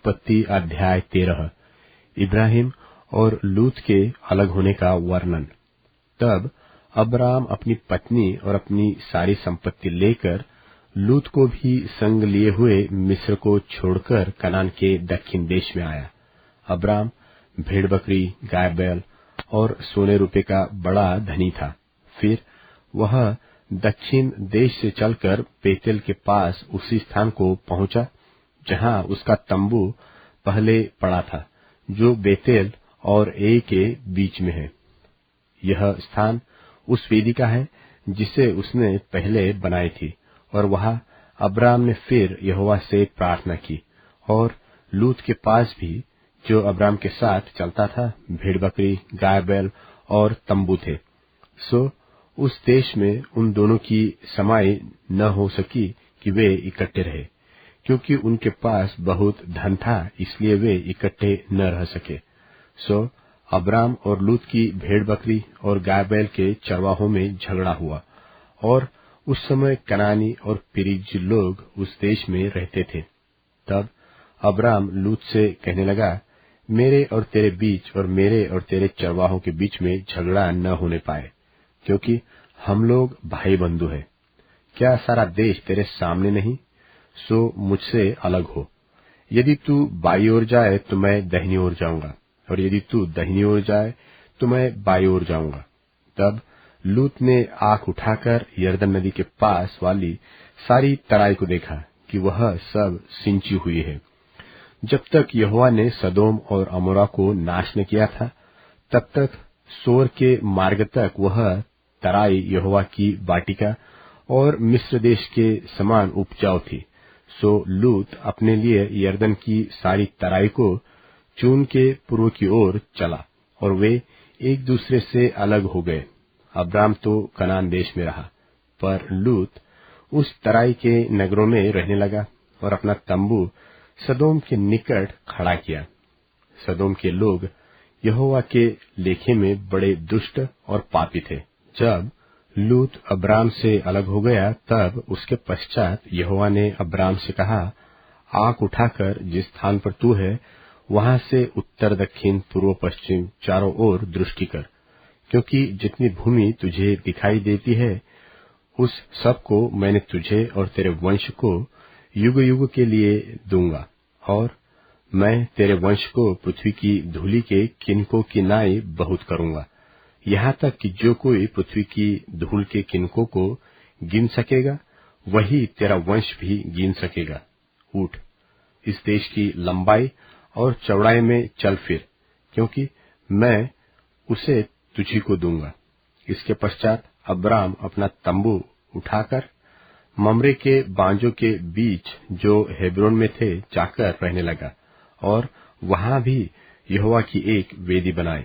उत्पत्ति अध्याय 13। इब्राहिम और लूत के अलग होने का वर्णन। तब अब्राम अपनी पत्नी और अपनी सारी संपत्ति लेकर लूत को भी संग लिए हुए मिस्र को छोड़कर कनान के दक्षिण देश में आया। अब्राम भेड़ बकरी, गाय बैल और सोने रुपये का बड़ा धनी था। फिर वह दक्षिण देश से चलकर बेतेल के पास उसी स्थान को पहुंचा जहां उसका तंबू पहले पड़ा था, जो बेतेल और ए के बीच में है। यह स्थान उस वेदी का है जिसे उसने पहले बनाई थी। और वहां अब्राम ने फिर यहोवा से प्रार्थना की। और लूत के पास भी, जो अब्राम के साथ चलता था, भेड़ बकरी, गाय बैल और तंबू थे। सो उस देश में उन दोनों की समाई न हो सकी कि वे इकट्ठे रहे, क्योंकि उनके पास बहुत धन था, इसलिए वे इकट्ठे न रह सके। सो अब्राम और लूत की भेड़ बकरी और गाय बैल के चरवाहों में झगड़ा हुआ। और उस समय कनानी और पेरिज्जी लोग उस देश में रहते थे। तब अब्राम लूत से कहने लगा, मेरे और तेरे बीच और मेरे और तेरे चरवाहों के बीच में झगड़ा न होने पाए, क्योंकि हम लोग भाई बंधु हैं। क्या सारा देश तेरे सामने नहीं? सो मुझसे अलग हो। यदि तू बाई ओर जाए तो मैं दाहिनी ओर जाऊंगा, और यदि तू दाहिनी ओर जाए तो मैं बाई ओर जाऊंगा। तब लूत ने आंख उठाकर यरदन नदी के पास वाली सारी तराई को देखा कि वह सब सिंची हुई है। जब तक यहोवा ने सदोम और अमोरा को नाश न किया था, तब तक सोर के मार्ग तक वह तराई यहोवा की बाटिका और मिस्र देश के समान उपजाऊ थी। सो लूत अपने लिए यरदन की सारी तराई को चून के पूर्व की ओर चला, और वे एक दूसरे से अलग हो गए। अब्राम तो कनान देश में रहा, पर लूत उस तराई के नगरों में रहने लगा और अपना तंबू सदोम के निकट खड़ा किया। सदोम के लोग यहोवा के लेखे में बड़े दुष्ट और पापी थे। जब लूत अब्राम से अलग हो गया, तब उसके पश्चात यहोवा ने अब्राम से कहा, आंख उठाकर जिस स्थान पर तू है, वहां से उत्तर, दक्षिण, पूर्व, पश्चिम चारों ओर दृष्टि कर, क्योंकि जितनी भूमि तुझे दिखाई देती है, उस सब को मैंने तुझे और तेरे वंश को युग युग के लिए दूंगा। और मैं तेरे वंश को पृथ्वी की धूलि के किनकों की नाई बहुत करूंगा, यहाँ तक कि जो कोई पृथ्वी की धूल के किनकों को गिन सकेगा, वही तेरा वंश भी गिन सकेगा। उठ, इस देश की लंबाई और चौड़ाई में चल फिर, क्योंकि मैं उसे तुझी को दूंगा। इसके पश्चात अब्राम अपना तंबू उठाकर ममरे के बांजों के बीच, जो हेब्रोन में थे, जाकर रहने लगा, और वहां भी यहोवा की एक वेदी बनाई।